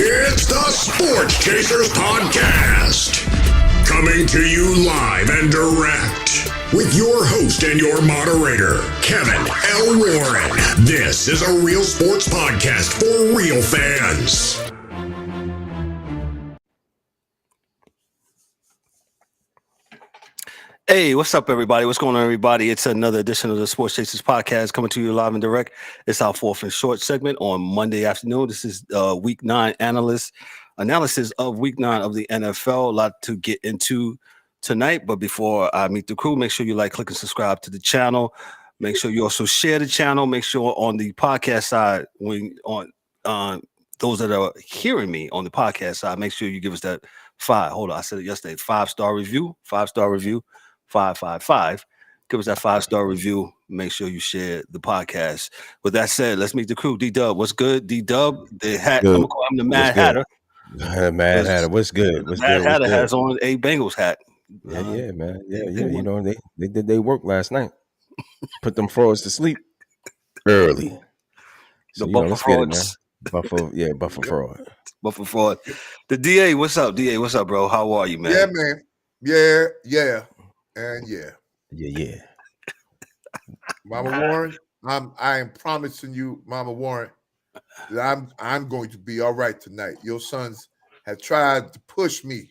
It's the Sports Chasers Podcast, coming to you live and direct with your host and your moderator, Kevin L. Warren. This is a real sports podcast for real fans. Hey, what's up, everybody? What's going on, everybody? It's another edition of the Sports Chasers Podcast coming to you live and direct. It's our fourth and short segment on Monday afternoon. This is Week 9 analysis of Week 9 of the NFL. A lot to get into tonight, but before I meet the crew, make sure you like, click, and subscribe to the channel. Make sure you also share the channel. Make sure on the podcast side, when on those that are hearing me on the podcast side, make sure you give us that I said it yesterday, 5-star review. 555. Give us that 5-star review. Make sure you share the podcast. With that said, let's meet the crew. D-Dub, what's good? D-Dub, the hat. Good. I'm gonna call him the Mad Hatter. Mad Hatter, what's good? The Mad Hatter has on a Bengals hat. Yeah, man. Yeah. You know, they did their work last night. Put them frauds to sleep early. So, The Buffer frauds. Buffer fraud. Buffer fraud. The DA, what's up? DA, what's up, bro? How are you, man? Yeah, man. Yeah. And Yeah. Mama Warren, I am promising you, Mama Warren, that I'm going to be all right tonight. Your sons have tried to push me,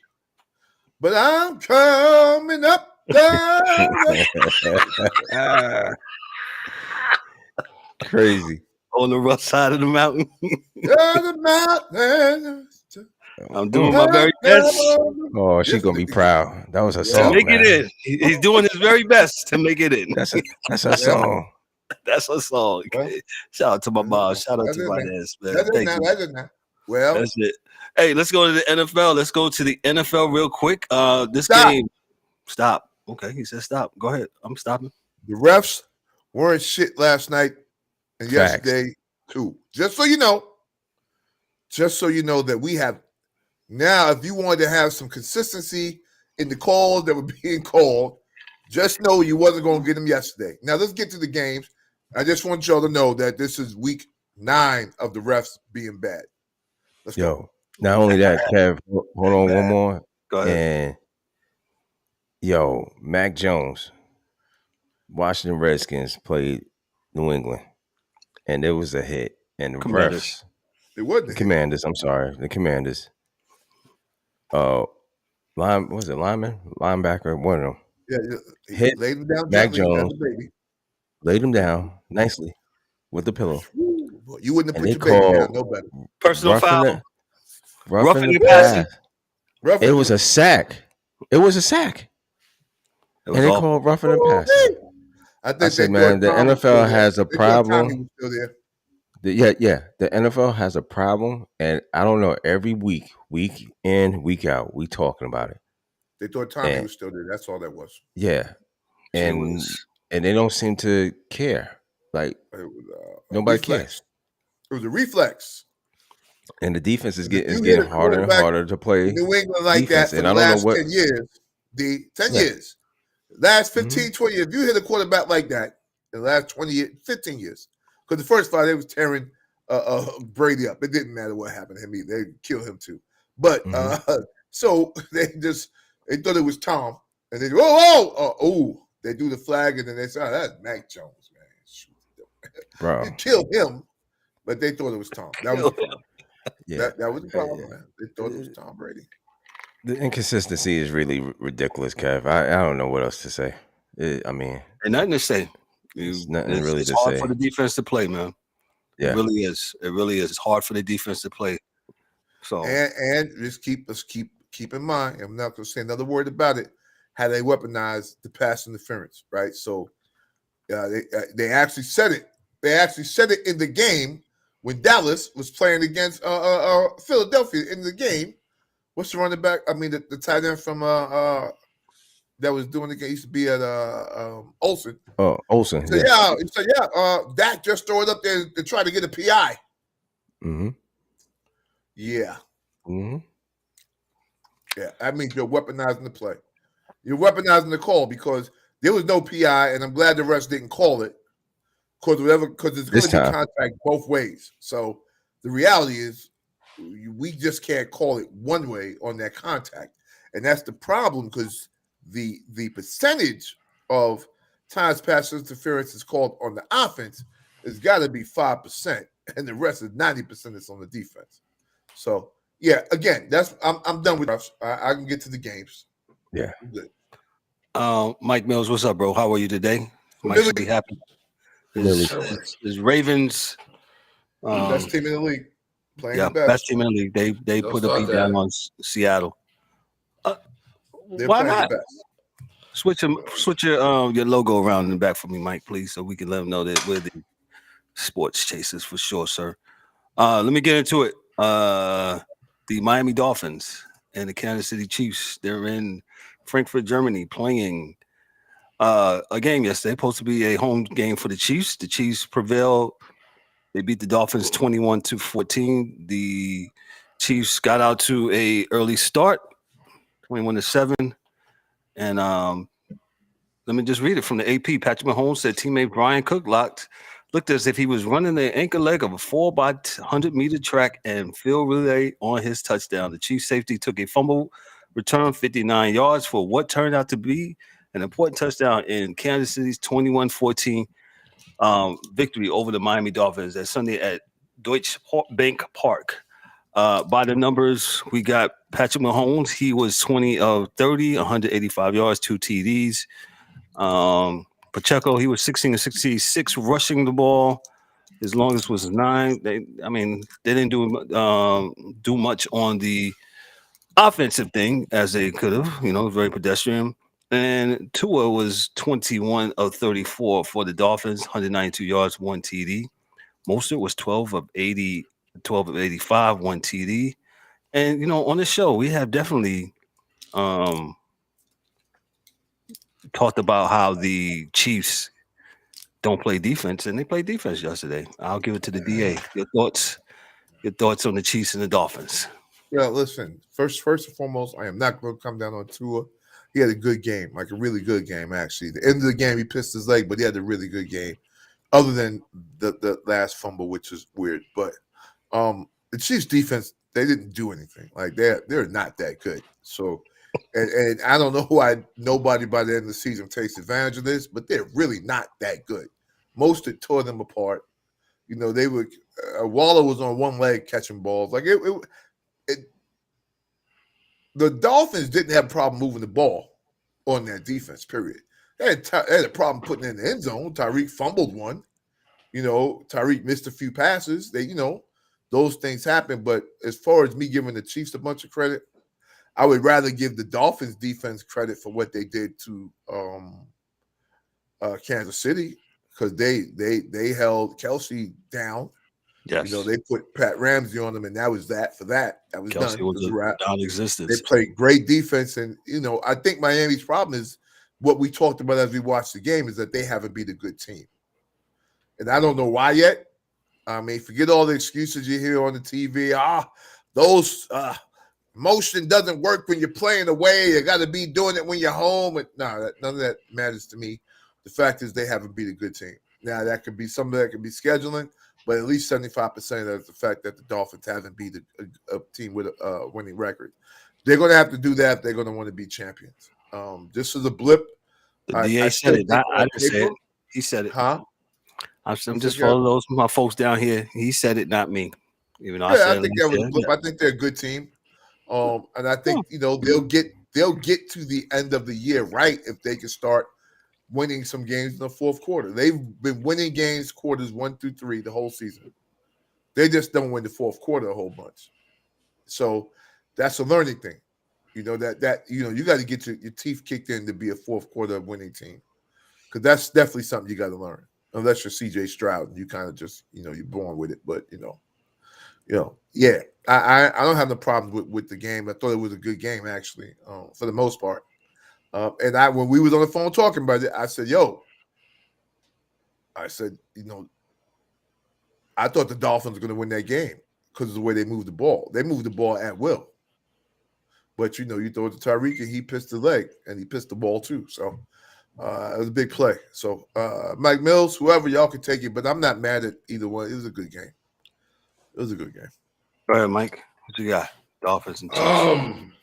but I'm coming up. Crazy. On the rough side of the mountain. I'm doing my very best. Oh, she's gonna be proud. That was her song. Make it in. He's doing his very best to make it in. That's her song. That's her song. Okay. Shout out to my mom. Shout out to my dance, man. Thank you. Well, that's it. Hey, let's go to the NFL. Let's go to the NFL real quick. Game. Stop. Okay, he said stop. Go ahead. I'm stopping. The refs weren't shit last night and yesterday too. Just so you know that we have now, if you wanted to have some consistency in the calls that were being called, just know you wasn't going to get them yesterday. Now, let's get to the games. I just want y'all to know that this is week 9 of the refs being bad. Let's go. Not only that, Kev, hold on one more. Go ahead. And, Mac Jones, Washington Redskins played New England, and it was a hit. And the refs, it wasn't the Commanders, I'm sorry, the Commanders. Linebacker, one of them. Yeah, hit laid him down. Mac Jones, laid him down nicely with the pillow. Well, you wouldn't have put your baby down no better. Personal foul. Roughing the pass. It was a sack. And they called roughing the pass. I said, man, the NFL has a problem. The NFL has a problem, and I don't know. Every week in, week out, we talking about it. They thought Tommy was still there. That's all that was. Yeah, and they don't seem to care. Like nobody cares. It was a reflex, and the defense is getting harder and harder to play. New England like defense, that for the last 10 years. 10 years, last 15, 20 years. If you hit a quarterback like that in the last 20 years, 15 years. Because the first 5, they was tearing Brady up. It didn't matter what happened to him either. They killed him too. But so they thought it was Tom. And they they do the flag and then they say, oh, that's Mac Jones, man. Shoot. Bro. They killed him, but they thought it was Tom. That was the problem. That was the problem, man. They thought it was Tom Brady. The inconsistency is really ridiculous, Kev. I don't know what else to say. And nothing to say. It's nothing really it's to hard say. for the defense to play, man. Yeah. It really is. It really is. It's hard for the defense to play. So and just keep in mind, I'm not going to say another word about it, how they weaponized the pass interference, right? So they actually said it. They actually said it in the game when Dallas was playing against Philadelphia in the game What's the running back? I mean, the tight end from that was doing the game. Used to be at Olsen. Oh, Olsen. He said, Dak just throw it up there to try to get a PI. Mm-hmm. Yeah. Mm-hmm. Yeah, that means you're weaponizing the play. You're weaponizing the call because there was no PI, and I'm glad the refs didn't call it because it's going to be contact both ways. So the reality is we just can't call it one way on that contact. And that's the problem because the percentage of times pass interference is called on the offense has got to be 5%, and the rest is 90% is on the defense. So, yeah, again, I'm done with refs. I can get to the games. Yeah. I'm good. Mike Mills, what's up, bro? How are you today? Mike should be happy. His Ravens, best team in the league, playing the best team in the league. They put a beat down on Seattle. Why not? Switch your your logo around in the back for me, Mike, please, so we can let them know that we're the sports chasers for sure, sir. Let me get into it. The Miami Dolphins and the Kansas City Chiefs. They're in Frankfurt, Germany, playing a game yesterday. Supposed to be a home game for the Chiefs. The Chiefs prevailed. They beat the Dolphins 21-14. The Chiefs got out to a early start, 21-7. And let me just read it from the AP. Patrick Mahomes said teammate Brian Cook looked as if he was running the anchor leg of a 4x100-meter track and field relay on his touchdown. The Chiefs safety took a fumble return 59 yards for what turned out to be an important touchdown in Kansas City's 21-14 victory over the Miami Dolphins that Sunday at Deutsche Bank Park. By the numbers, we got Patrick Mahomes. He was 20 of 30, 185 yards, 2 TDs. Pacheco, he was 16 of 66 rushing the ball. His longest was 9. They didn't do much on the offensive thing as they could have. Very pedestrian. And Tua was 21 of 34 for the Dolphins, 192 yards, 1 TD. Mostert was 12 of 85, 1 TD. And, on the show, we have definitely talked about how the Chiefs don't play defense, and they played defense yesterday. I'll give it to the DA. Your thoughts on the Chiefs and the Dolphins? Yeah, listen, first and foremost, I am not going to come down on Tua. He had a good game, like a really good game, actually. The end of the game, he pissed his leg, but he had a really good game, other than the last fumble, which is weird. But the Chiefs' defense, they didn't do anything. Like, they're not that good. So, and I don't know why nobody by the end of the season takes advantage of this, but they're really not that good. Most it tore them apart. They were Waller was on one leg catching balls. Like the Dolphins didn't have a problem moving the ball on their defense, period. They had a problem putting it in the end zone. Tyreek fumbled one. Tyreek missed a few passes. Those things happen. But as far as me giving the Chiefs a bunch of credit, I would rather give the Dolphins defense credit for what they did to Kansas City, because they held Kelsey down. Yes. They put Pat Ramsey on them, and that was that for that. That was Kelsey done. was non-existent. They played great defense, and I think Miami's problem is what we talked about as we watched the game is that they haven't beat a good team, and I don't know why yet. I mean, forget all the excuses you hear on the TV. Those motion doesn't work when you're playing away. You got to be doing it when you're home. None of that matters to me. The fact is they haven't beat a good team. Now, that could be some of that could be scheduling, but at least 75% of that is the fact that the Dolphins haven't beat a team with a winning record. They're going to have to do that if they're going to want to be champions. This is a blip. The DA said it. I didn't say it. He said it. Huh? I'm just following those my folks down here. He said it, not me. Even though I think that was a blip. Yeah. I think they're a good team. And I think they'll get to the end of the year right if they can start winning some games in the fourth quarter. They've been winning games quarters 1 through 3 the whole season. They just don't win the fourth quarter a whole bunch. So that's a learning thing. You got to get your teeth kicked in to be a fourth quarter winning team, because that's definitely something you got to learn. Unless you're CJ Stroud and you kind of just you're born with it, but Yeah, I don't have no problem with the game. I thought it was a good game actually, for the most part. And when we was on the phone talking about it, I said, I thought the Dolphins were going to win that game because of the way they moved the ball. They moved the ball at will. But, you throw it to Tyreek and he pissed the leg and he pissed the ball too. So it was a big play. So Mike Mills, whoever, y'all can take it. But I'm not mad at either one. It was a good game. Go ahead, Mike. What you got? Dolphins and Chiefs. I'm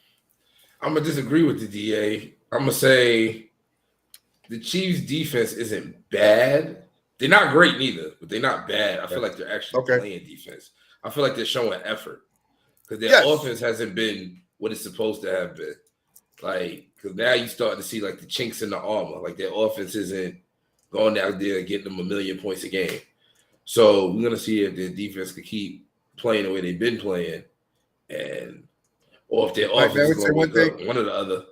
going to disagree with the DA. I'm going to say the Chiefs' defense isn't bad. They're not great neither, but they're not bad. I feel like they're actually playing defense. I feel like they're showing effort because their offense hasn't been what it's supposed to have been. Like, because now you start to see like the chinks in the armor. Like their offense isn't going out there and getting them 1 million points a game. So we're gonna see if their defense can keep playing the way they've been playing, or if their offense is going to wake up, one or the other.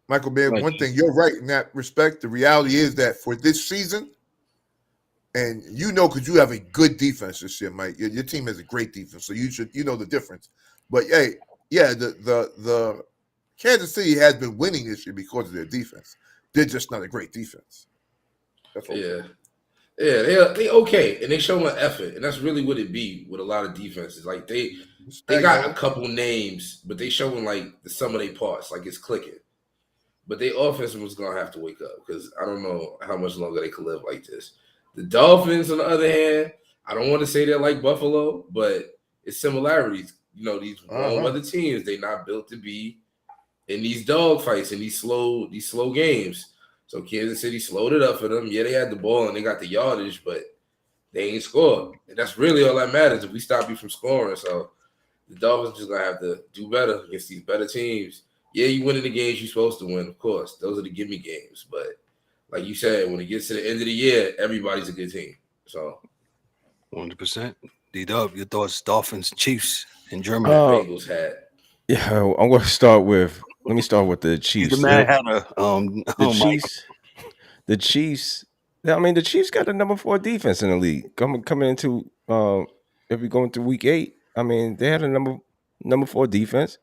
Michael, man, one thing, you're right in that respect. The reality is that for this season, and because you have a good defense this year, Mike. Your team has a great defense, so you know the difference. But the Kansas City has been winning this year because of their defense. They're just not a great defense. That's what they okay, and they show an effort, and that's really what it be with a lot of defenses. Like they got a couple names, but they showing like the sum of their parts, like it's clicking. But their offense was gonna have to wake up because I don't know how much longer they could live like this. The Dolphins, on the other hand, I don't want to say they're like Buffalo, but it's similarities. These warm weather teams, they're not built to be in these dog fights and these slow games. So Kansas City slowed it up for them. Yeah, they had the ball and they got the yardage, but they ain't scored. And that's really all that matters if we stop you from scoring. So the Dolphins just gonna have to do better against these better teams. Yeah, you winning the games you're supposed to win, of course. Those are the gimme games. But like you said, when it gets to the end of the year, everybody's a good team. So 100%. D-Dub, your thoughts, Dolphins, Chiefs in Germany. Bengals hat. Yeah, I'm going to start with. Let me start with the Chiefs. The man had the Chiefs. The Chiefs. I mean, the Chiefs got the number 4 defense in the league coming into. If we go into week 8, I mean, they had a number 4 defense.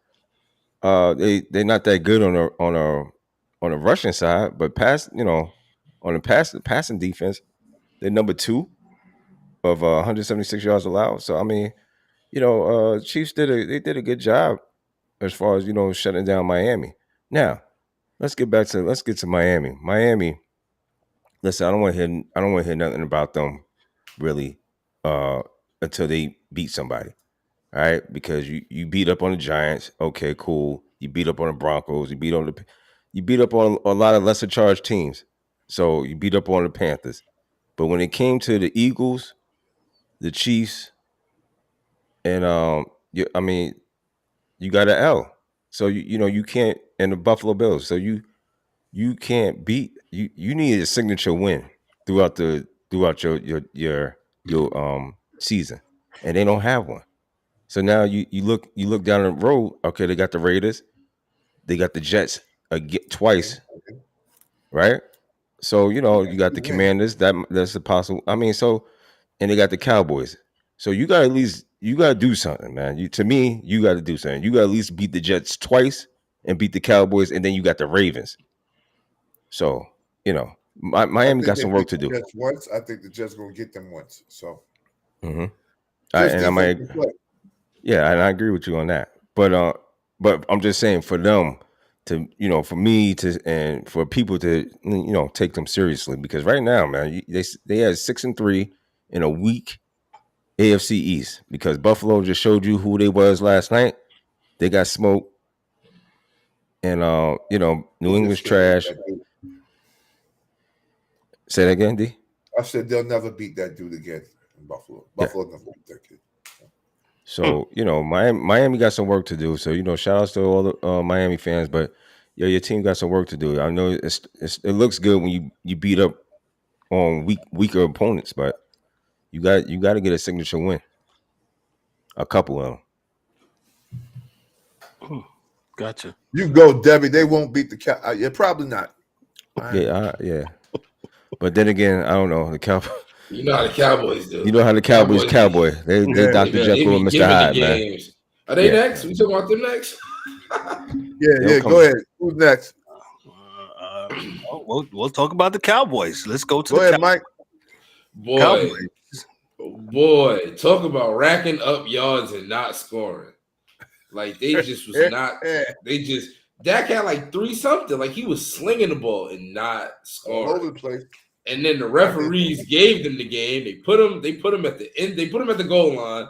They're not that good on a rushing side, but on the passing defense, they're number 2 of 176 yards allowed. So I mean, Chiefs did a good job as far as shutting down Miami. Now, let's get to Miami. Miami. Listen, I don't want to hear nothing about them really until they beat somebody. All right, because you beat up on the Giants. Okay, cool. You beat up on the Broncos. You beat up on a lot of lesser charged teams. So you beat up on the Panthers. But when it came to the Eagles, the Chiefs, and you got an L. So you can't, and the Buffalo Bills. So you can't beat you need a signature win throughout your season, and they don't have one. So now you look down the road. Okay, they got the Raiders, they got the Jets twice, right? So you got the Commanders. That's a possible. I mean, and they got the Cowboys. So you got to do something, man. You got to do something. You got to at least beat the Jets twice and beat the Cowboys, and then you got the Ravens. So Miami got some work to do. Once, I think the Jets gonna get them once. So, and I agree with you on that. But I'm just saying for them to, for me to, and for people to, take them seriously, because right now, man, they had 6-3 in a weak AFC East, because Buffalo just showed you who they was last night. They got smoked, and New England's trash. Say that again, D. I said they'll never beat that dude again in Buffalo. Buffalo never beat that kid. So, Miami got some work to do. So, shout outs to all the Miami fans, but your team got some work to do. I know it looks good when you beat up on weaker opponents, but you got to get a signature win. A couple of them. Gotcha. You go, Debbie. They won't beat the Cowboys. Yeah, probably not. Yeah. But then again, I don't know. You know how the Cowboys do. You know how the Cowboys cowboy. They Dr. Jekyll and Mr. Hyde, man. Games. Are they next? We talking about them next? Go ahead. Who's next? We'll talk about the Cowboys. Let's go to ahead, Mike. Boy, talk about racking up yards and not scoring. Like they just was not. They just Dak had like 3 something. Like he was slinging the ball and not scoring. All over the place. And then the referees gave them the game. They put them at the end. They put them at the goal line.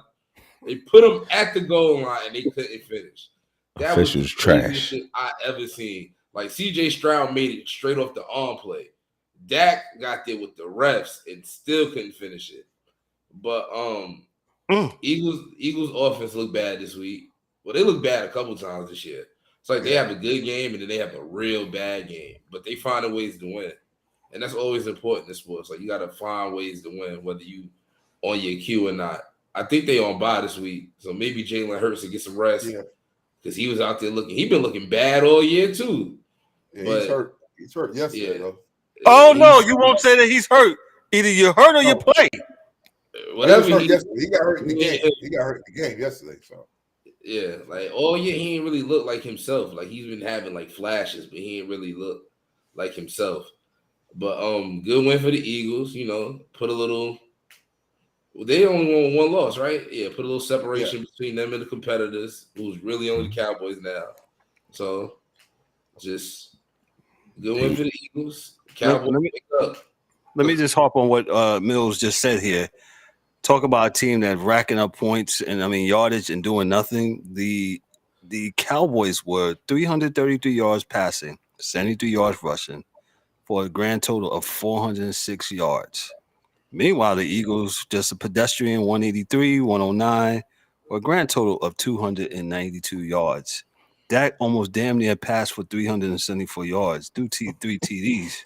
They put them at the goal line, and they couldn't finish. That was the craziest shit I ever seen. Like C.J. Stroud made it straight off the arm play. Dak got there with the refs and still couldn't finish it. But Eagles offense looked bad this week. Well, they look bad a couple times this year. It's like they have a good game and then they have a real bad game, but they find ways to win. And that's always important in sports. Like you got to find ways to win, whether you on your cue or not. I think they on bye this week, so maybe Jalen Hurts to get some rest because he was out there looking. He been looking bad all year too. Yeah, but, he's hurt. He's hurt yesterday though. Oh no, you won't say that he's hurt. Either you're hurt or you play. Whatever. He got hurt in the game. He got hurt in the game yesterday. So yeah, like all year he ain't really look like himself. Like he's been having like flashes, but he ain't really look like himself. But good win for the Eagles. You know, put a little. Well, they only won 1 loss, right? Yeah, put a little separation between them and the competitors, who's really only the Cowboys now. So, just good win for the Eagles. Cowboys pick up. Let me just harp on what Mills just said here. Talk about a team that's racking up points and yardage and doing nothing. The Cowboys were 333 yards passing, 73 yards rushing, for a grand total of 406 yards. Meanwhile, the Eagles just a pedestrian 183, 109, or a grand total of 292 yards. Dak almost damn near passed for 374 yards, 3 TDs,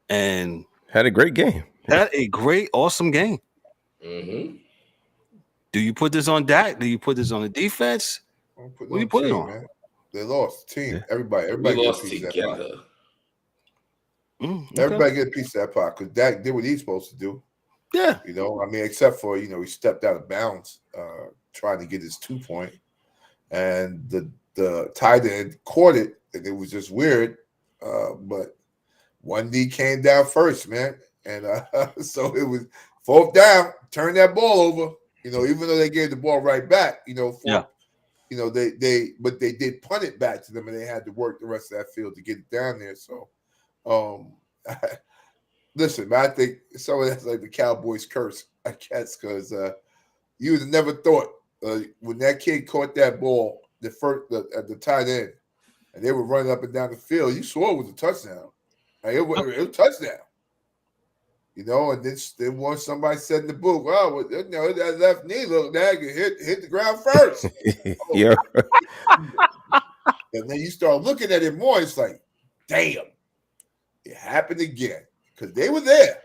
and had a great game. Had a great, awesome game. Mm-hmm. Do you put this on Dak? Do you put this on the defense? What do you put it on? Man. They lost. Team. Yeah. Everybody lost together. Everybody get a piece of that pot because Dak did what he's supposed to do. Yeah. You know, except for, he stepped out of bounds trying to get his 2-point. And the tight end caught it, and it was just weird. But 1D came down first, man. And so it was 4th down, turn that ball over. Even though they gave the ball right back, they did punt it back to them, and they had to work the rest of that field to get it down there. So, listen, man, I think some of that's like the Cowboys' curse, I guess, because you would have never thought when that kid caught that ball at the tight end, and they were running up and down the field, you saw it was a touchdown. Like, it was a touchdown. And then once somebody said in the book, "Oh, that left knee looked like it hit the ground first." Yeah. And then you start looking at it more. It's like, damn, it happened again because they were there.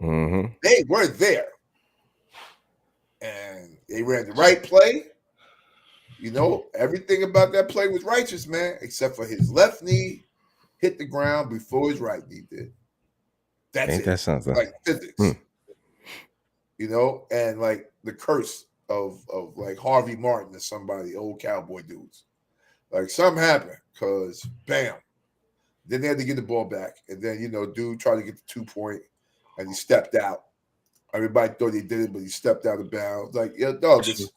Mm-hmm. They were there, and they ran the right play. Everything about that play was righteous, man, except for his left knee hit the ground before his right knee did. That's Ain't it. That something? Like physics. And like the curse of like Harvey Martin or somebody, old cowboy dudes. Like something happened because bam. Then they had to get the ball back. And then, dude tried to get the 2-point and he stepped out. Everybody thought he did it, but he stepped out of bounds. Like, this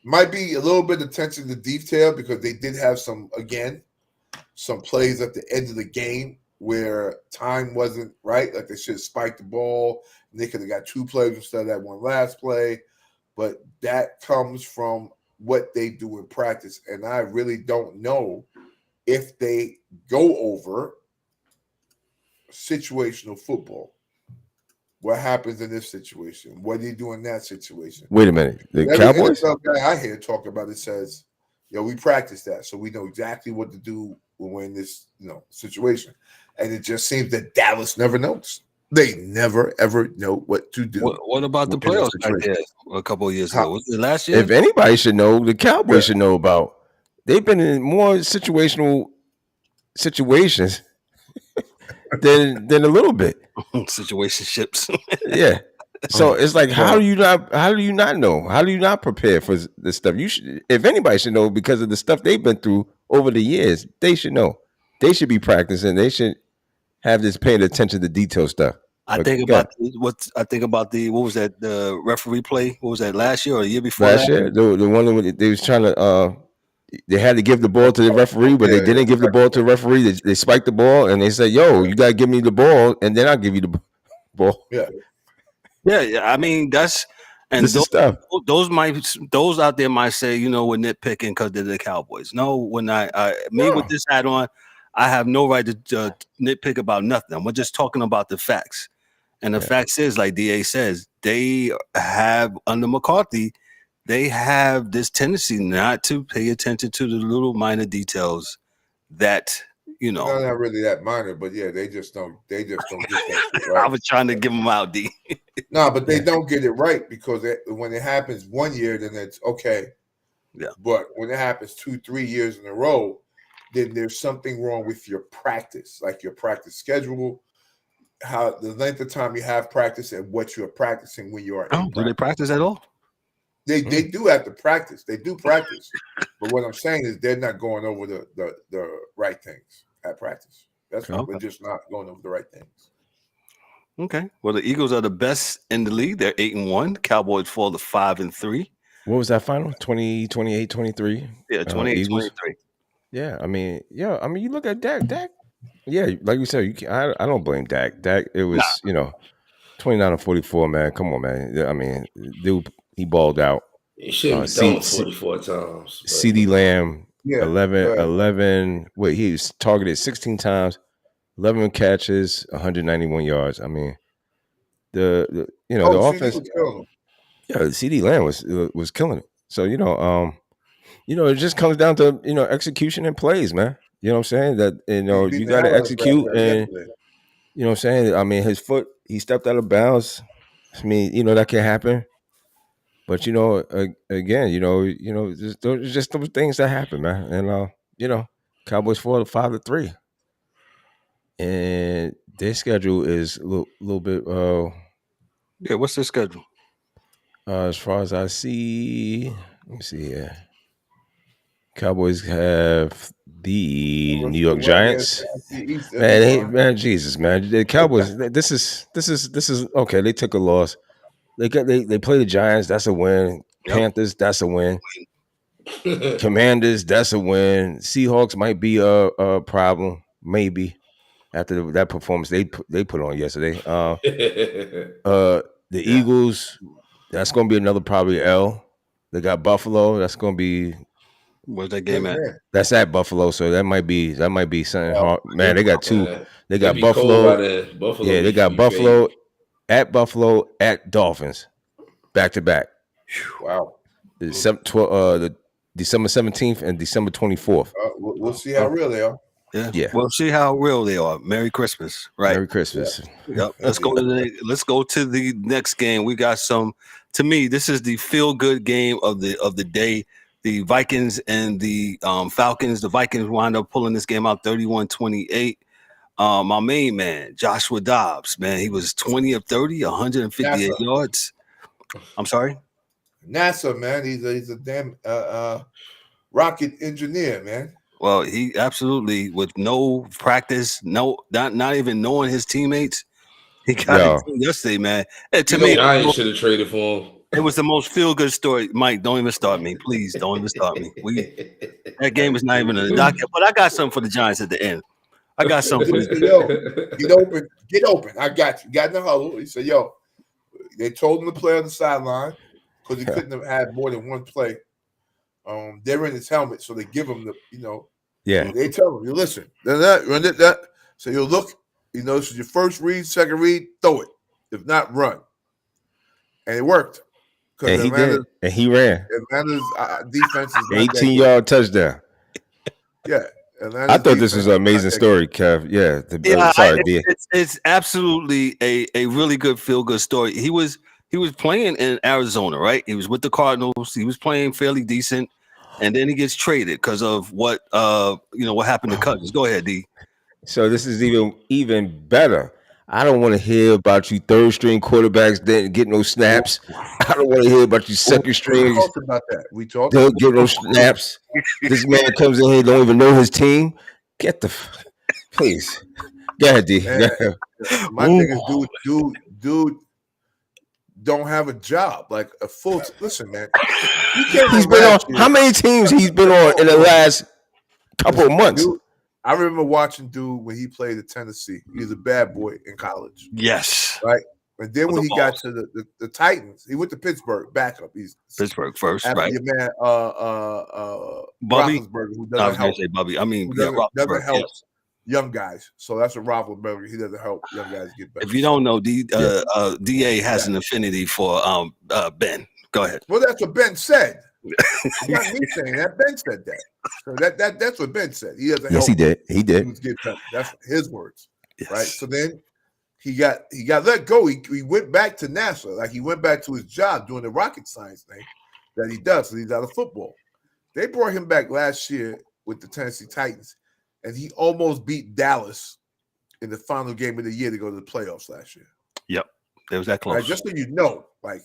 might be a little bit of attention to detail because they did have some plays at the end of the game where time wasn't right. Like they should have spiked the ball and they could have got 2 plays instead of that one last play. But that comes from what they do in practice. And I really don't know if they go over situational football. What happens in this situation? What do you do in that situation? Wait a minute. The Every Cowboys? NFL guy I hear talk about it says, we practice that. So we know exactly what to do when we're in this, situation. And it just seems that Dallas never knows. They never, ever know what to do. What about the playoffs back there a couple of years ago? Was it last year? If anybody should know, the Cowboys should know about. They've been in more situational situations than a little bit. Situationships. Yeah. So it's like, how do you not know? How do you not prepare for this stuff? You should, if anybody should know, because of the stuff they've been through over the years, they should know. They should be practicing. They should have this paying attention to detail stuff. I think about what was that, the referee play? What was that, last year or the year before? Last year, the one that they was trying to they had to give the ball to the referee, but they didn't give the ball to the referee. They spiked the ball and they said, "Yo, you gotta give me the ball, and then I'll give you the ball." Yeah. I mean, that's and this stuff. Those out there might say, we're nitpicking because they're the Cowboys. No, when with this hat on, I have no right to nitpick about nothing. We're just talking about the facts. And the facts is, like DA says, they have, under McCarthy, they have this tendency not to pay attention to the little minor details that, not really that minor, but yeah, they just don't get that shit right. I was trying to give them out, D. No, but they don't get it right, because when it happens one year, then it's okay. Yeah. But when it happens 2-3 years in a row, then there's something wrong with your practice, like your practice schedule, how the length of time you have practice, and what you're practicing when you are. Do they practice at all? They do have to practice. They do practice, but what I'm saying is they're not going over the right things at practice. That's what we're just not going over the right things. Okay. Well, the Eagles are the best in the league. They're 8-1. Cowboys fall to 5-3. What was that final? 28-23. Yeah, 28-23. Yeah, I mean, you look at Dak. Yeah, like you said, I don't blame Dak. Dak, it was 29-44, man. Come on, man. I mean, dude, he balled out. He should be done 44 times. CD Lamb, 11. Wait, he was targeted 16 times, 11 catches, 191 yards. I mean, the offense. Yeah, CD Lamb was killing it. So it just comes down to execution and plays, man. You know what I'm saying? That you got to execute, and you know what I'm saying. I mean, his foot, he stepped out of bounds. I mean, that can happen. But again, there's just those things that happen, man. And Cowboys fall to 5-3, and their schedule is a little bit. Yeah, what's their schedule? As far as I see, let me see here. Cowboys have the New York Giants. Man, Jesus, man. The Cowboys. This is okay. They took a loss. They play the Giants. That's a win. Yep. Panthers. That's a win. Commanders. That's a win. Seahawks might be a problem, maybe, after that performance they put on yesterday. The Eagles. That's going to be another probably L. They got Buffalo. That's going to be. Where's that game at? That's at Buffalo, so that might be something hard. Man, they got two. They got Buffalo. Yeah, they got Buffalo at Dolphins, back to back. Wow. The December 17th and December 24th. We'll see how real they are. Yeah. We'll see how real they are. Merry Christmas, right? Merry Christmas. Yeah. Yep. Let's go to the next game. We got some. To me, this is the feel-good game of the day. The Vikings and the Falcons. The Vikings wind up pulling this game out 31-28. My main man, Joshua Dobbs, man, he was 20 of 30, 158 yards. I'm sorry? NASA, man. He's a damn rocket engineer, man. Well, he absolutely, with no practice, not even knowing his teammates, he got it yesterday, man. And to me, I should have traded for him. It was the most feel-good story. Mike, don't even start me. Please, don't even start me. That game is not even in the docket, but I got something for the Giants at the end. I got something for the Get open. I got you. Got in the huddle. He said, they told him to play on the sideline because he couldn't have had more than one play. They're in his helmet, so they give him the, they tell him, you listen, run it. So you'll look, this is your first read, second read, throw it. If not, run. And it worked. And he did. And he ran. Atlanta's defense is 18-yard touchdown. Yeah. I thought this was an amazing story, Kev. Yeah. Sorry, D. It's absolutely a really good feel-good story. He was playing in Arizona, right? He was with the Cardinals. He was playing fairly decent. And then he gets traded because of what happened to Cousins. Go ahead, D. So this is even better. I don't want to hear about you third string quarterbacks that get no snaps. I don't want to hear about you second strings. We talked about that. We talked. Don't get no snaps. This man comes in here, don't even know his team. Get the please. Go ahead, D. My thing is, dude, don't have a job like a full. Listen, man, he's been on. How many teams he's been on in the last couple of months? Dude, I remember watching dude when he played at Tennessee. He was a bad boy in college. Yes. Right. And then when he got to the Titans, he went to Pittsburgh, backup. He's Pittsburgh first, right? Your man, Bubby. Who doesn't help. Say Bubby. I mean, doesn't help young guys. So that's a Roethlisberger. He doesn't help young guys get better. If you don't know, DA has an affinity for Ben. Go ahead. Well, that's what Ben said. It's not me saying that. Ben said that. So that's what Ben said. He doesn't help. Yes, he did. He did. That's his words, right? So then he got let go. He went back to NASA, like he went back to his job doing the rocket science thing that he does. So he's out of football. They brought him back last year with the Tennessee Titans, and he almost beat Dallas in the final game of the year to go to the playoffs last year. Yep, it was that close. Right, just so you know, like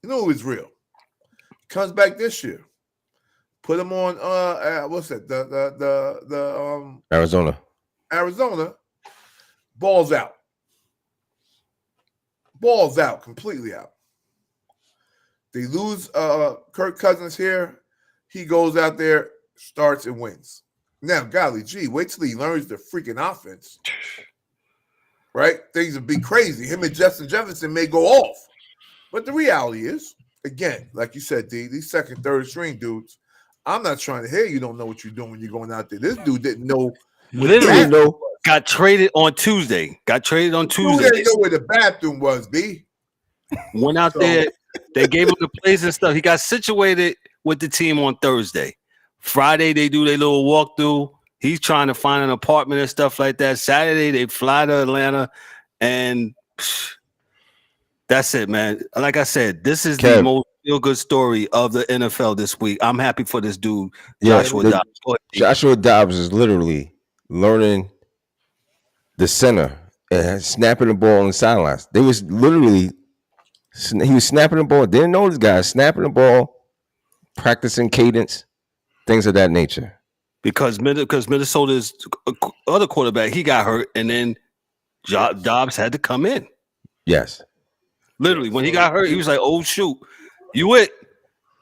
it was real. Comes back this year. Put him on what's that? The Arizona. Balls out. Completely out. They lose Kirk Cousins here. He goes out there, starts and wins. Now, golly gee, wait till he learns the freaking offense. Right? Things will be crazy. Him and Justin Jefferson may go off. But the reality is, again, like you said, D, these second, third string dudes, I'm not trying to hear you don't know what you're doing when you're going out there. This dude didn't know. Literally got traded on Tuesday. Dude didn't know where the bathroom was, B. Went out there. They gave him the plays and stuff. He got situated with the team on Thursday. Friday, they do their little walkthrough. He's trying to find an apartment and stuff like that. Saturday, they fly to Atlanta, and that's it, man. Like I said, this is the most feel-good story of the NFL this week. I'm happy for this dude, Joshua Dobbs. Joshua Dobbs is literally learning the center and snapping the ball on the sidelines. He was snapping the ball. Didn't know this guy snapping the ball, practicing cadence, things of that nature. Because Minnesota's other quarterback, he got hurt, and then Dobbs had to come in. Yes. Literally, when he got hurt, he was like, "Oh shoot, you it?"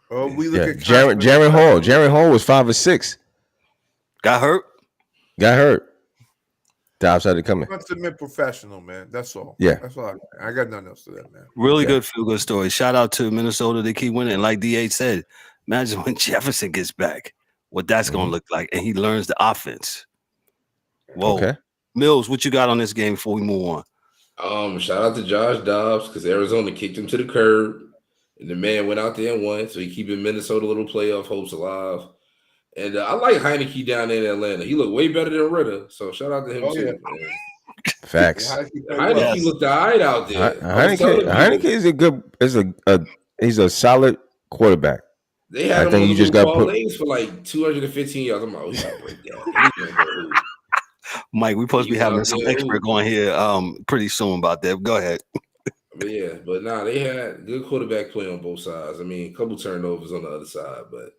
Oh, we look at Jaron Hall. Jaron Hall was 5 or 6. Got hurt. Dobbs had to come in. Consummate professional, man. That's all. Yeah, that's all. I got nothing else to that, man. Really good feel good story. Shout out to Minnesota. They keep winning. Like DH said, imagine when Jefferson gets back, what that's going to look like, and he learns the offense. Whoa, okay. Mills, what you got on this game before we move on? Shout out to Josh Dobbs because Arizona kicked him to the curb, and the man went out there and won. So he keeping Minnesota little playoff hopes alive. And I like Heineke down there in Atlanta. He looked way better than Ritter. So shout out to him too. Man. Facts. Heineke looked all right out there. Heineke is he's a solid quarterback. They had him on you just got put lanes for like 215 yards. I'm like, he's gonna break down. Mike, we're supposed to be having some expert going here pretty soon about that. Go ahead. But they had good quarterback play on both sides. I mean, a couple turnovers on the other side, but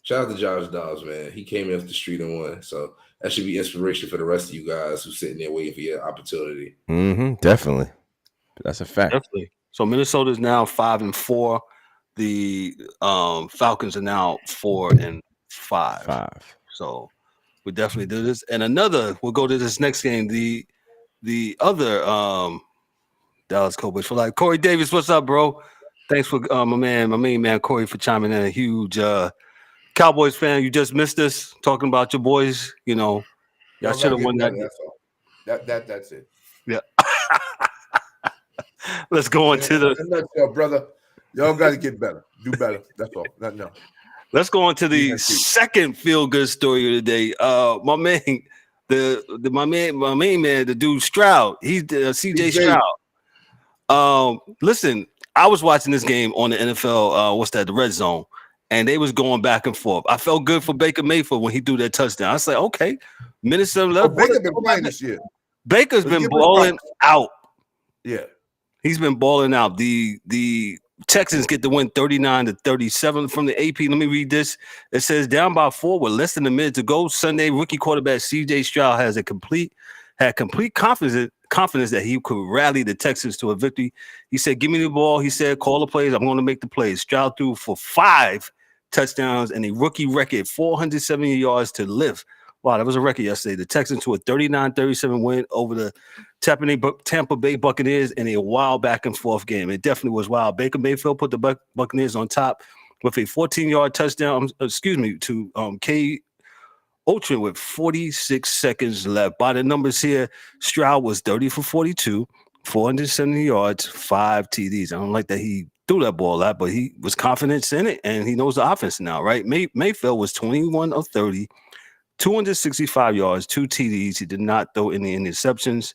shout out to Josh Dobbs, man. He came in off the street and won. So that should be inspiration for the rest of you guys who's sitting there waiting for your opportunity. Definitely. That's a fact. Definitely. So Minnesota is now 5-4. The Falcons are now 4-5. So we definitely do this. And we'll go to this next game. The other Dallas Cowboys for like Corey Davis. What's up, bro? Thanks for my main man Corey for chiming in. A huge Cowboys fan. You just missed us talking about your boys. You know, y'all should have won that. That's it. Yeah. Let's go into brother. Y'all got to get better. Do better. That's all. No. Let's go on to the second feel-good story of the day. My main man, the dude Stroud. He's CJ Stroud. Listen, I was watching this game on the NFL. The Red Zone, and they was going back and forth. I felt good for Baker Mayfield when he threw that touchdown. I was like, okay, Minnesota. Baker been playing this year. Baker's been balling out. Yeah. He's been balling out. The Texans get the win 39-37 from the AP. Let me read this. It says down by 4 with less than a minute to go. Sunday, rookie quarterback CJ Stroud had complete confidence that he could rally the Texans to a victory. He said, "Give me the ball." He said, "Call the plays. I'm going to make the plays." Stroud threw for 5 touchdowns and a rookie record 470 yards to live. Wow, that was a record yesterday. The Texans to a 39-37 win over the Tampa Bay Buccaneers in a wild back and forth game. It definitely was wild. Baker Mayfield put the Buccaneers on top with a 14-yard touchdown. To K. Otrin with 46 seconds left. By the numbers here, Stroud was 30 for 42, 470 yards, 5 TDs. I don't like that he threw that ball out, but he was confident in it, and he knows the offense now, right? Mayfield was 21 of 30, 265 yards, 2 TDs. He did not throw any interceptions.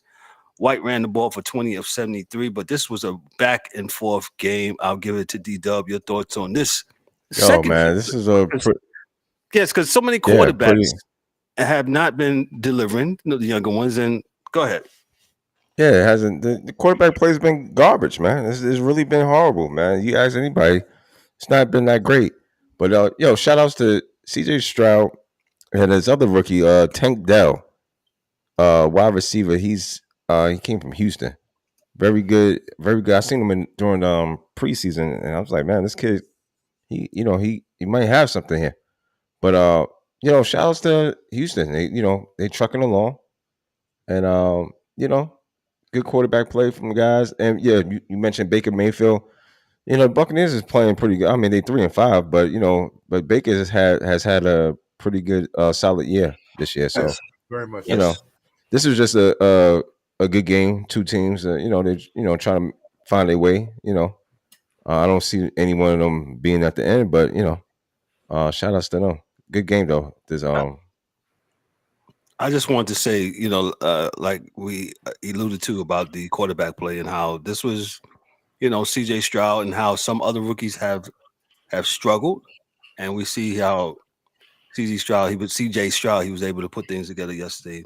White ran the ball for 20 of 73, but this was a back and forth game. I'll give it to D-Dub. Your thoughts on this? Oh, man, this is a... Yes, because so many quarterbacks have not been delivering, the younger ones. And go ahead. Yeah, it hasn't. The quarterback play has been garbage, man. It's really been horrible, man. You ask anybody, it's not been that great. But shout outs to CJ Stroud and his other rookie, Tank Dell, wide receiver. He came from Houston. Very good, very good. I seen him during preseason, and I was like, man, this kid, he might have something here. But shout outs to Houston. They trucking along, and good quarterback play from the guys. And yeah, you mentioned Baker Mayfield. Buccaneers is playing pretty good. I mean, they 3-5, but Baker has had a pretty good solid year this year. So very much. This is just a good game. Two teams, they trying to find their way. I don't see any one of them being at the end, but shout outs to them. Good game though. I just wanted to say, like we alluded to about the quarterback play and how this was, CJ Stroud and how some other rookies have struggled, and we see how CJ Stroud, he was able to put things together yesterday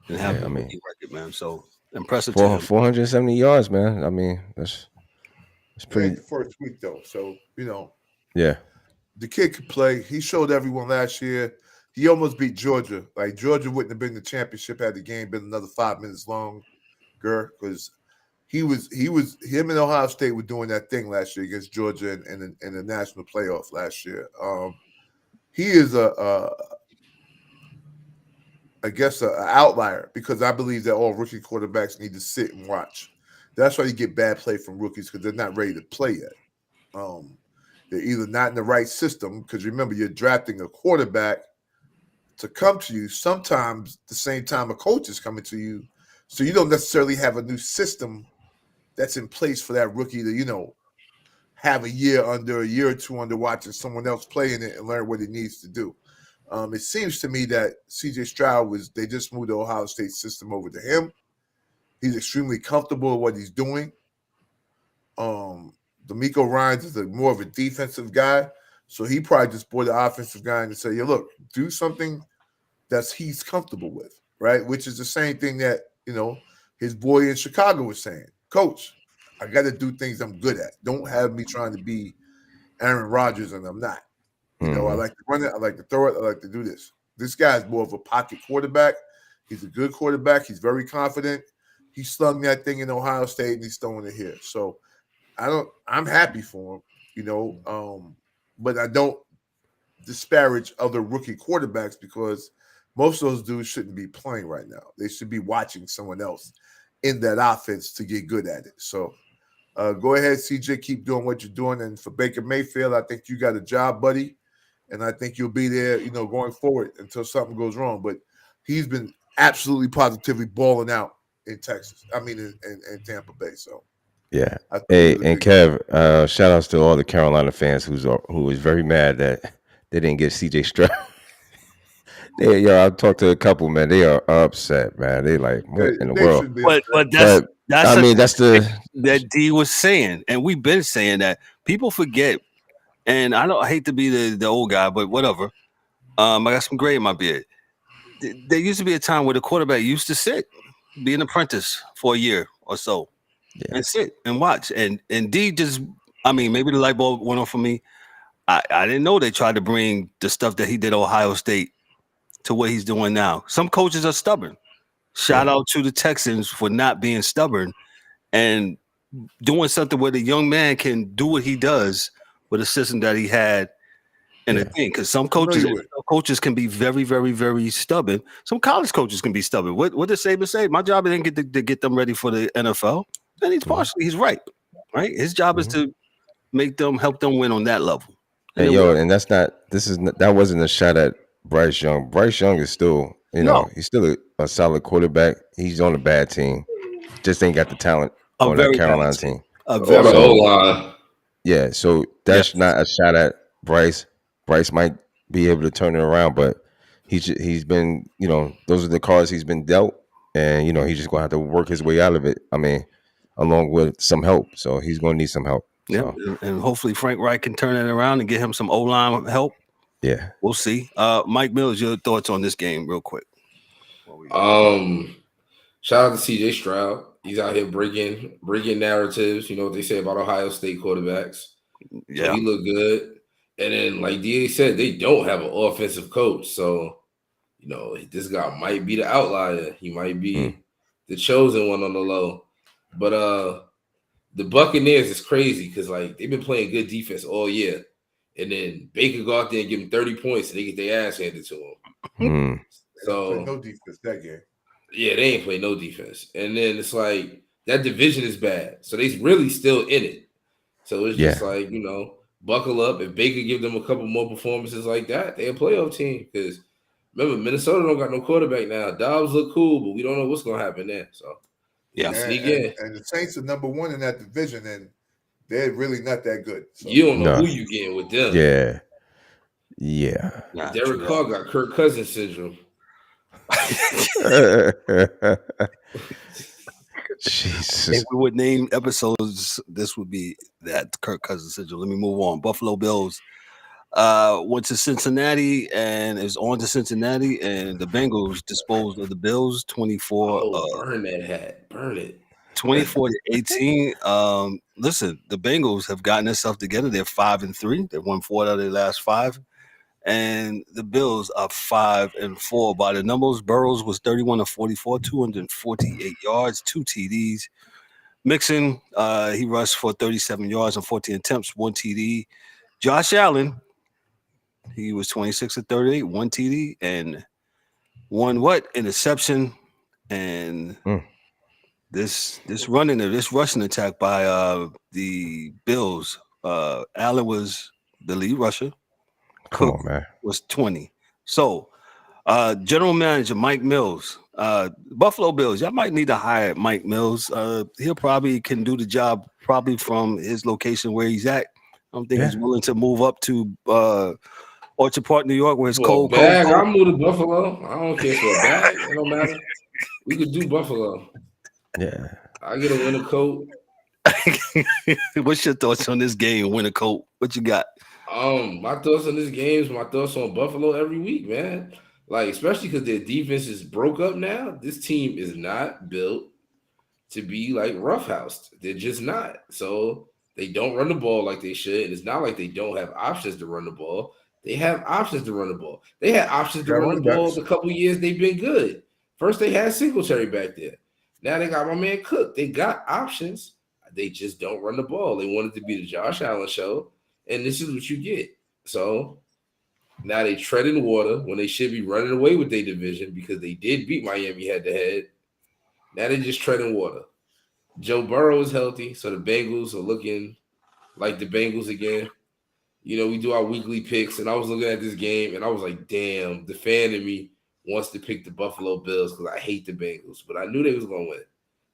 and have a rookie record, man. So impressive. 470 yards, man. I mean, that's pretty. The first week though, so yeah. The kid could play. He showed everyone last year. He almost beat Georgia. Like, Georgia wouldn't have been the championship had the game been another 5 minutes longer, because him and Ohio State were doing that thing last year against Georgia in the national playoff last year. He is I guess an outlier, because I believe that all rookie quarterbacks need to sit and watch. That's why you get bad play from rookies, because they're not ready to play yet. They're either not in the right system, because remember, you're drafting a quarterback to come to you sometimes the same time a coach is coming to you. So you don't necessarily have a new system that's in place for that rookie to, have a year or two under watching someone else play in it and learn what he needs to do. It seems to me that CJ Stroud they just moved the Ohio State system over to him. He's extremely comfortable with what he's doing. D'Amico Ryans is more of a defensive guy, so he probably just brought the offensive guy and say, "Yeah, look, do something he's comfortable with, right?" Which is the same thing that his boy in Chicago was saying. "Coach, I got to do things I'm good at. Don't have me trying to be Aaron Rodgers and I'm not. I like to run it. I like to throw it. I like to do this. This guy's more of a pocket quarterback. He's a good quarterback. He's very confident. He slung that thing in Ohio State and he's throwing it here. So I'm happy for him, but I don't disparage other rookie quarterbacks, because most of those dudes shouldn't be playing right now. They should be watching someone else in that offense to get good at it. So go ahead, CJ, keep doing what you're doing. And for Baker Mayfield, I think you got a job, buddy. And I think you'll be there, going forward until something goes wrong. But he's been absolutely positively balling out in Texas. I mean, in Tampa Bay. So. Yeah. Hey, and Kev, shout outs to all the Carolina fans who was very mad that they didn't get CJ Stroud. I talked to a couple, man. They are upset, man. They like, what in the world? But that's that D was saying, and we've been saying that. People forget, and I hate to be the old guy, but whatever. I got some gray in my beard. There used to be a time where the quarterback used to sit. be an apprentice for a year or so, and sit and watch. And D just, I mean, maybe the light bulb went off for me. I didn't know they tried to bring the stuff that he did at Ohio State to what he's doing now. Some coaches are stubborn. Shout out to the Texans for not being stubborn and doing something where the young man can do what he does with a system that he had in a thing. Because some coaches can be very, very, very stubborn. Some college coaches can be stubborn. What did Saban say? My job isn't to get them ready for the NFL. And he's right. Right? His job is to help them win on that level. And that wasn't a shot at Bryce Young. Bryce Young is still, he's still a solid quarterback. He's on a bad team. Just ain't got the talent on that Carolina team. Yeah, so that's not a shot at Bryce. Bryce might be able to turn it around, but he's been, those are the cards he's been dealt, and he's just gonna have to work his way out of it. I mean, along with some help. So he's gonna need some help. Yeah, and hopefully Frank Reich can turn it around and get him some O-line help. Yeah, we'll see. Mike Mills, your thoughts on this game, real quick? Shout out to CJ Stroud. He's out here breaking narratives. You know what they say about Ohio State quarterbacks. Yeah, so he looked good. And then, like DA said, they don't have an offensive coach. So, this guy might be the outlier. He might be the chosen one on the low. But the Buccaneers is crazy because, they've been playing good defense all year. And then Baker go out there and give them 30 points and they get their ass handed to them. So no defense that game. Yeah, they ain't play no defense. And then it's like that division is bad. So they really still in it. So it's just buckle up. If Baker give them a couple more performances like that, they're a playoff team. Because remember, Minnesota don't got no quarterback now. Dobbs look cool, but we don't know what's going to happen there. So sneak in. And the Saints are number one in that division, and they're really not that good. So. You don't know who you getting with them. Yeah. Derek Carr got Kirk Cousins syndrome. Jesus. If we would name episodes, this would be that Kirk Cousins syndrome. Let me move on. Buffalo Bills went to Cincinnati and is on to Cincinnati, and the Bengals disposed of the Bills 24. Burn that hat. Burn it. 24-18. Listen, the Bengals have gotten themselves together. They're 5-3. They've won 4 out of their last 5. And the Bills are 5-4 by the numbers. Burrows was 31-44, 248 yards, 2 TDs. Mixon, he rushed for 37 yards on 14 attempts, 1 TD. Josh Allen, he was 26-38, 1 TD, and 1 interception. And this rushing attack by the Bills. Allen was the lead rusher. Come on, man. Was 20. So, general manager Mike Mills, Buffalo Bills, y'all might need to hire Mike Mills. He'll probably can do the job probably from his location where he's at. I don't think he's willing to move up to Orchard Park, New York, where it's cold. I'll move to Buffalo. I don't care for a bag. It don't matter. We could do Buffalo. Yeah. I get a winter coat. What's your thoughts on this game, winter coat? What you got? My thoughts on this game is my thoughts on Buffalo every week, man. Especially because their defense is broke up now. This team is not built to be roughhoused. They're just not. So they don't run the ball like they should. And it's not like they don't have options to run the ball. They have options to run the ball. They had options to run the ball the couple years they've been good. First, they had Singletary back there. Now they got my man Cook. They got options. They just don't run the ball. They want it to be the Josh Allen show. And this is what you get. So now they tread in water when they should be running away with their division because they did beat Miami head-to-head. Now they just tread in water. Joe Burrow is healthy, so the Bengals are looking like the Bengals again. We do our weekly picks, and I was looking at this game, and I was like, damn, the fan in me wants to pick the Buffalo Bills because I hate the Bengals. But I knew they was going to win.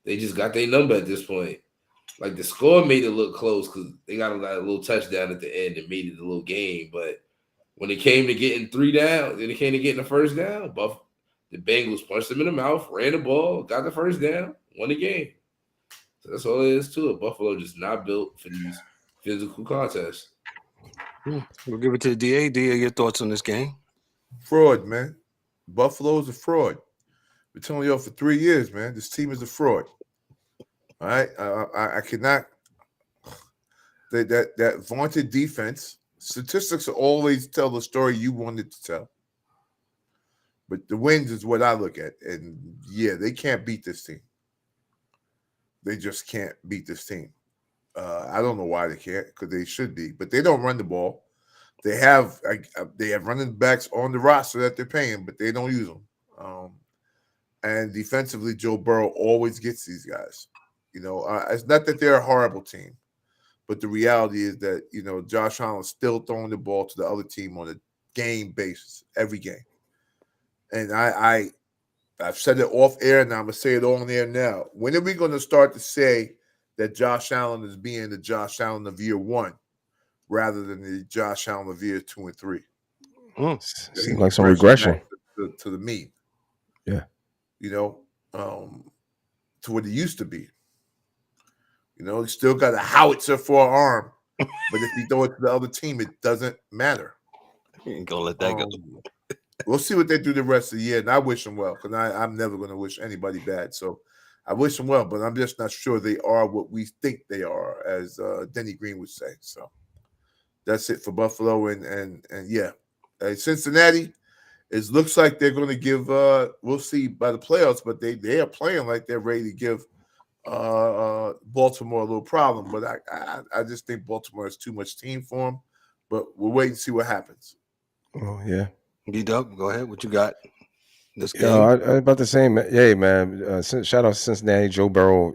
They just got their number at this point. The score made it look close because they got a little touchdown at the end and made it a little game. But when it came to getting 3 down, then it came to getting the first down, the Bengals punched them in the mouth, ran the ball, got the first down, won the game. So that's all it is to it. Buffalo just not built for these physical contests. We'll give it to the DA. DA, your thoughts on this game? Fraud, man. Buffalo's a fraud. Been telling y'all for 3 years, man. This team is a fraud. All right, I cannot. That vaunted defense. Statistics always tell the story you wanted to tell. But the wins is what I look at. And yeah, they can't beat this team. They just can't beat this team. I don't know why they can't, because they should be. But they don't run the ball. They have running backs on the roster that they're paying, but they don't use them. And defensively, Joe Burrow always gets these guys. It's not that they're a horrible team, but the reality is that, Josh Allen's still throwing the ball to the other team on a game basis, every game. And I've said it off air, and I'm going to say it on air now. When are we going to start to say that Josh Allen is being the Josh Allen of year 1 rather than the Josh Allen of year 2 and 3? Seems like some regression to the mean. Yeah. To what it used to be. He still got a howitzer for an arm, but if you throw it to the other team, it doesn't matter. You ain't gonna let that go. We'll see what they do the rest of the year, and I wish them well, because I'm never going to wish anybody bad. So I wish them well, but I'm just not sure they are what we think they are, as Denny Green would say. So that's it for Buffalo, and yeah, Cincinnati. It looks like they're going to give. We'll see by the playoffs, but they are playing like they're ready to give Baltimore a little problem. But I just think Baltimore has too much team for them. But we'll wait and see what happens. Oh yeah. D-Dub, go ahead. What you got? This game? I was about to say, hey man, shout out to Cincinnati. Joe Burrow,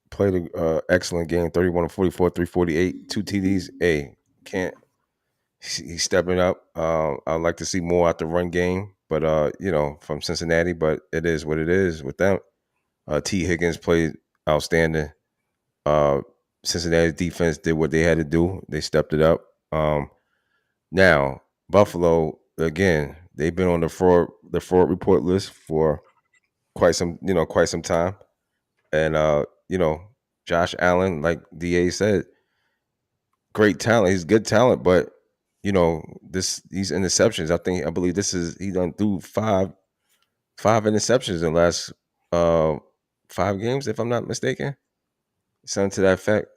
played an excellent game, 31 of 44, 348, 2 TDs. Hey, he's stepping up. I'd like to see more out the run game, but from Cincinnati. But it is what it is with them. T. Higgins played outstanding. Cincinnati's defense did what they had to do. They stepped it up. Now Buffalo, again, they've been on the fraud report list for quite some time. And Josh Allen, like DA said, great talent. He's good talent, but these interceptions, I believe he done threw five interceptions in the last 5 games, if I'm not mistaken. Something to that effect.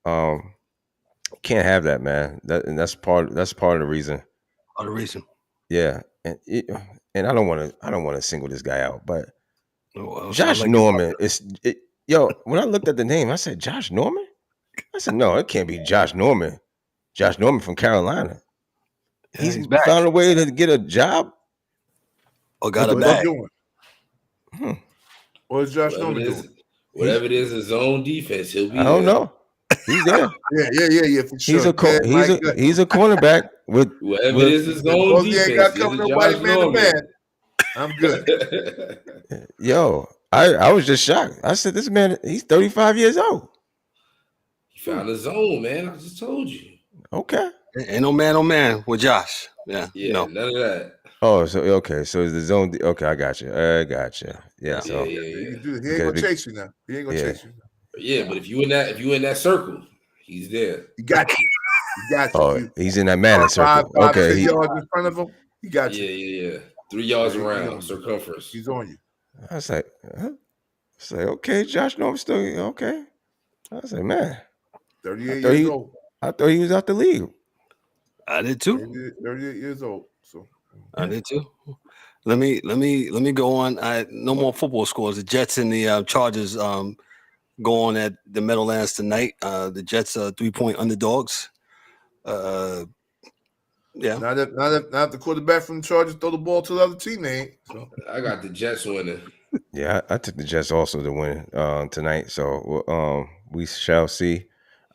Can't have that, man. That's part of the reason. Part of the reason. Yeah, and I don't want to single this guy out, but Josh Norman when I looked at the name, I said Josh Norman. I said no, it can't be Josh Norman. Josh Norman from Carolina. Yeah, he's found a way to get a job. Or got a bag. What is Josh Norman doing? Whatever it is, his own defense, he'll be. I don't know. He's there. Yeah, for sure. He's a cornerback with whatever it is, his own defense. Ain't got covered nobody man to man. I'm good. Yo, I was just shocked. I said, this man, he's 35 years old. He found his own, man. I just told you. Okay. Ain't no man on man with Josh. Yeah. No. None of that. Oh, so okay. So it's the zone. Okay, I got you. Yeah. So he ain't gonna chase you now. He ain't gonna chase you. Yeah, but if you in that circle, he's there. He got you. Oh, he's in that man circle. Okay. 6 yards in front of him. He got you. Yeah. 3 yards around circumference. He's on you. I was like, okay, Josh Norman still okay. I was like, man, 38 years old. I thought he was out the league. I did too. 38 years old. So I did too. Let me go on. No more football scores. The Jets and the Chargers go on at the Meadowlands tonight. The Jets are 3-point underdogs. Yeah. Not if the quarterback from the Chargers throw the ball to the other team, they ain't. So I got the Jets winning. Yeah, I took the Jets also to win tonight. So we shall see.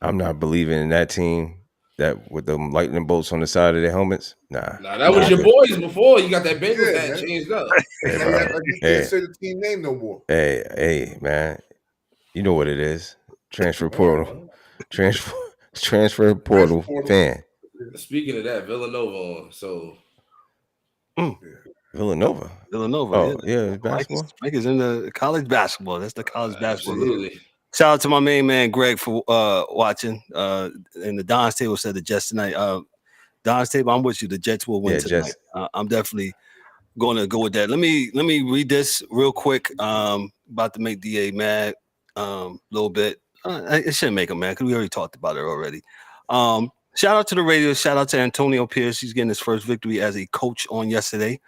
I'm not believing in that team that with the lightning bolts on the side of their helmets. Nah, that was your boys before. You got that Bengals hat changed up. You can't say the team name no more. Hey, man. You know what it is. Transfer portal. Transfer portal fan. Speaking of that, Villanova on. So Villanova. Oh, yeah, basketball. Mike is in the college basketball. That's the college basketball. Absolutely. Shout out to my main man Greg for watching. And the Don's table said the Jets tonight. Don's table, I'm with you. The Jets will win tonight. Jets. I'm definitely going to go with that. Let me read this real quick. About to make DA mad a little bit. It shouldn't make him mad because we already talked about it already. Shout out to the radio. Shout out to Antonio Pierce. He's getting his first victory as a coach on yesterday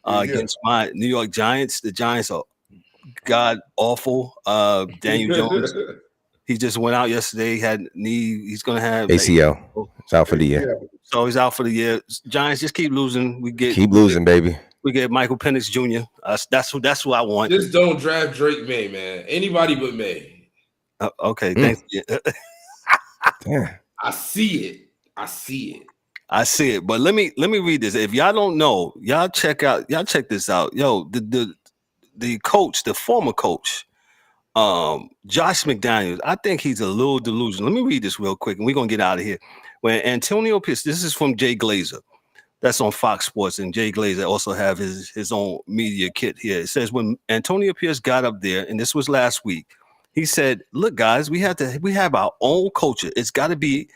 against my New York Giants. The Giants are god awful. Daniel Jones. He just went out yesterday. Had knee. He's gonna have ACL. It's out for the year. So he's out for the year. Giants just keep losing. We keep losing, baby. We get Michael Penix Jr. That's who I want. Just don't draft Drake May, man. Anybody but May. Okay, thanks. Damn. I see it. I see it. But let me read this. If y'all don't know, y'all check this out. Yo, the coach, the former coach, Josh McDaniels, I think he's a little delusional. Let me read this real quick and we're gonna get out of here. When Antonio Pierce, this is from Jay Glazer. That's on Fox Sports, and Jay Glazer also have his own media kit here. It says when Antonio Pierce got up there, and this was last week, he said, "Look, guys, we have our own culture. It's got to be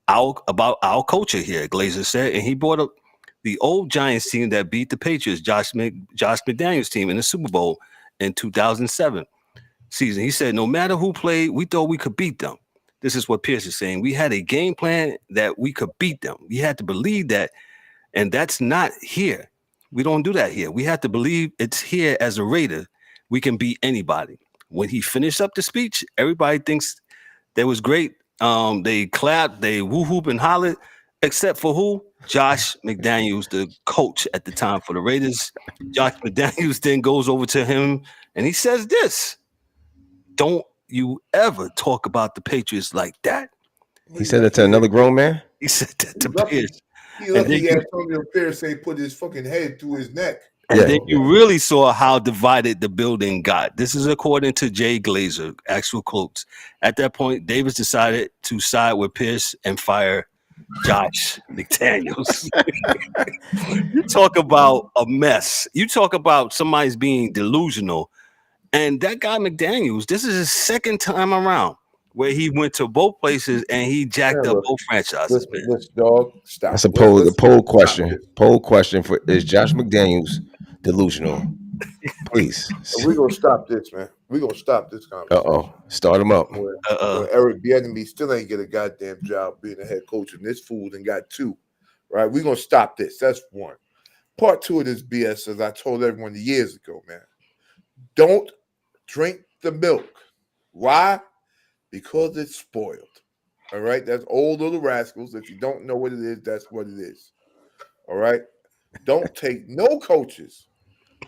about our culture here." Glazer said, and he brought up the old Giants team that beat the Patriots, Josh McDaniels' team in the Super Bowl in 2007 season. He said, "No matter who played, we thought we could beat them." This is what Pierce is saying. We had a game plan that we could beat them. We had to believe that. And that's not here. We don't do that here. We have to believe it's here as a Raider. We can beat anybody. When he finished up the speech, everybody thinks that was great. They clapped, they woo-hoop and hollered, except for who? Josh McDaniels, the coach at the time for the Raiders. Josh McDaniels then goes over to him and he says this: "Don't you ever talk about the Patriots like that." He said that to another grown man? He said that to Pierce. He lucky Antonio Pierce ain't put his fucking head through his neck. And then you really saw how divided the building got. This is according to Jay Glazer, actual quotes. At that point, Davis decided to side with Pierce and fire Josh McDaniels. You talk about a mess. You talk about somebody's being delusional. And that guy McDaniels, this is his second time around where he went to both places and he jacked up both franchises. Listen, dog, stop. That's a poll question. Poll question for: is Josh McDaniels delusional? Please. We're gonna stop this, man. We're gonna stop this conversation. Start him up. When Eric Bieniemy still ain't get a goddamn job being a head coach, and this fool and got two. Right? We're gonna stop this. That's one. Part two of this BS, as I told everyone years ago, man. Don't drink the milk. Why? Because it's spoiled. All right? That's old little rascals. If you don't know what it is, that's what it is. All right? Don't take no coaches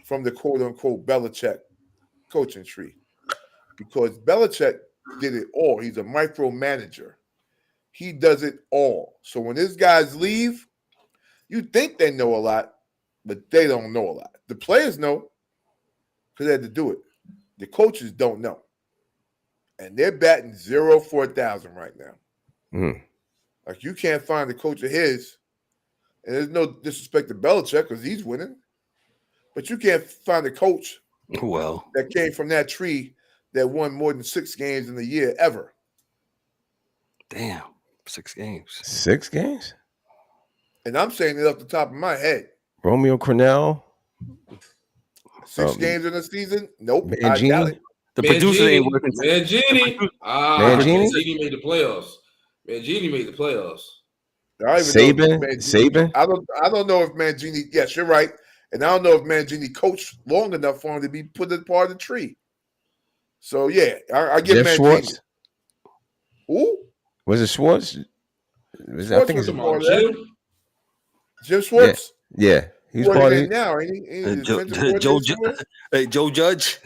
from the quote-unquote Belichick coaching tree, because Belichick did it all. He's a micromanager. He does it all. So when his guys leave, you think they know a lot, but they don't know a lot. The players know because they had to do it. The coaches don't know. And they're batting 0 for 1,000 right now. Like, you can't find a coach of his, and there's no disrespect to Belichick because he's winning, but you can't find a coach that came from that tree that won more than 6 games in a year ever. Damn, 6 games. 6 games? And I'm saying it off the top of my head. Romeo Cornell? 6 games in a season? Nope. Mangini? I doubt it. The producer ain't working. Mangini. Mangini? Mangini made the playoffs. Mangini made the playoffs. Saban? I don't know if Mangini. Yes, you're right. And I don't know if Mangini coached long enough for him to be put as part of the tree. So yeah, I give Mangini. Schwartz? Who? Was it Schwartz? I think it's Jim Schwartz. Yeah. He's part of it now, ain't he? Joe Judge.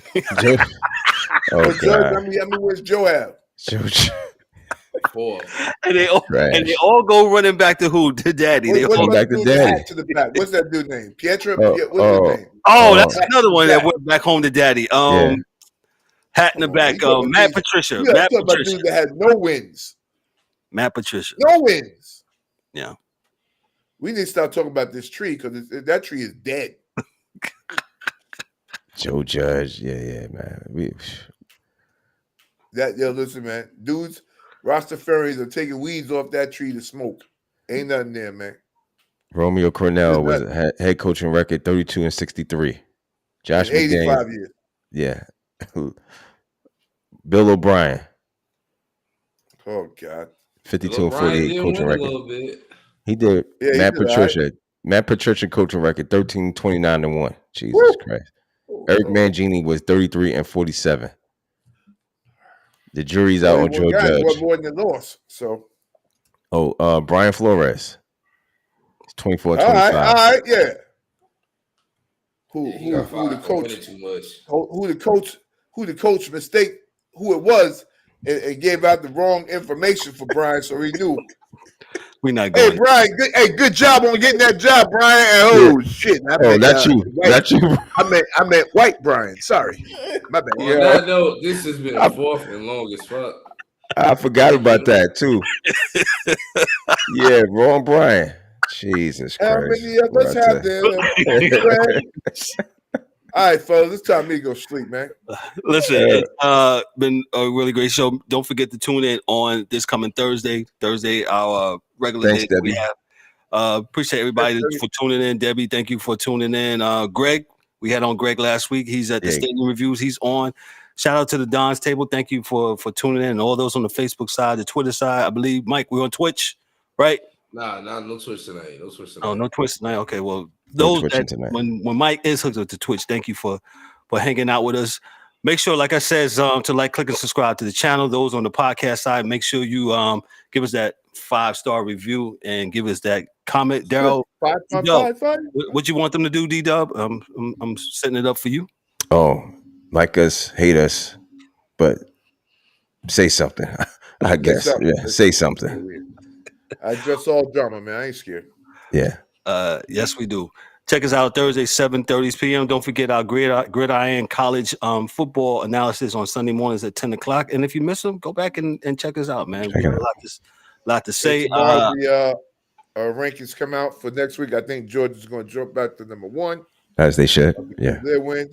Oh, Judge, I mean, where's Joe have? And they all go running back to who? To Daddy. They all back to Daddy. To the back. What's that dude's name? Pietro? What's his name? Oh, that's another one that went back home to Daddy. Hat in the back. Matt Patricia. Matt Patricia. Dude that had no wins. Matt Patricia. No wins. Yeah. We need to start talking about this tree because that tree is dead. Joe Judge. Yeah, man. Listen, man. Dudes, Rastafarians are taking weeds off that tree to smoke. Ain't nothing there, man. Romeo Cornell was head coaching record 32-63. Josh McDaniels, 85 years. Yeah. Bill O'Brien. Oh God. 52-48 coaching record. A little bit. He did. Yeah, Matt Patricia. Right. Matt Patricia coaching record 13-29-1. Jesus Woo! Christ. Eric Mangini was 33-47. The jury's out on Joe Judge. One more than the loss. So. Brian Flores. 24-25. All right, yeah. Who the coach? Too much. Who the coach mistake who it was and gave out the wrong information for Brian, so he knew. We're not going. Hey Brian, good job on getting that job, Brian. Oh shit! That's you. That's you. I meant white Brian. Sorry, my bad. On that note, this has been fourth and long as fuck. I forgot about that too. Yeah, wrong Brian. Jesus Christ. How many of us have there? All right, fellas, it's time for me to go sleep, man. Listen, it's been a really great show. Don't forget to tune in on this coming Thursday, our regular day that we have. Appreciate everybody for tuning in. Debbie, thank you for tuning in. Greg, we had on Greg last week. He's at the Stadium Reviews. He's on. Shout out to the Don's Table. Thank you for tuning in. And all those on the Facebook side, the Twitter side. I believe, Mike, we're on Twitch, right? Nah, no Twitch tonight. No Twitch tonight. Oh, no Twitch tonight. Okay, well, those that, when Mike is hooked up to Twitch, thank you for hanging out with us. Make sure, like I said, to like, click, and subscribe to the channel. Those on the podcast side, make sure you give us that 5-star review and give us that comment. Daryl, what you want them to do, D-Dub? I'm setting it up for you. Oh, like us, hate us, but say something. I guess. Say something. I just all drama, man. I ain't scared. Yeah. Yes, we do. Check us out Thursday, 7:30 p.m. Don't forget our Gridiron College football analysis on Sunday mornings at 10 o'clock. And if you miss them, go back and check us out, man. We have a lot to say. Tomorrow, the rankings come out for next week. I think Georgia's going to jump back to number 1. As they should. Yeah. They win.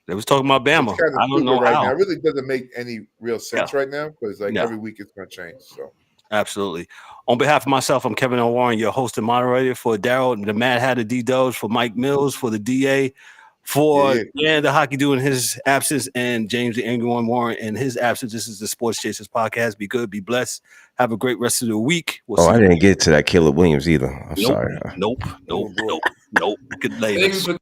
They was talking about Bama. I don't know right how. now. It really doesn't make any real sense right now because every week it's going to change. So. Absolutely. On behalf of myself, I'm Kevin L. Warren, your host and moderator. For Daryl, the Mad Hatter D-Dubs, for Mike Mills, for the DA, for the Hockey Dude in his absence, and James the Angry One Warren in his absence. This is the Sports Chasers Podcast. Be good, be blessed. Have a great rest of the week. I didn't get to that Caleb Williams either. I'm sorry. Nope. Good later.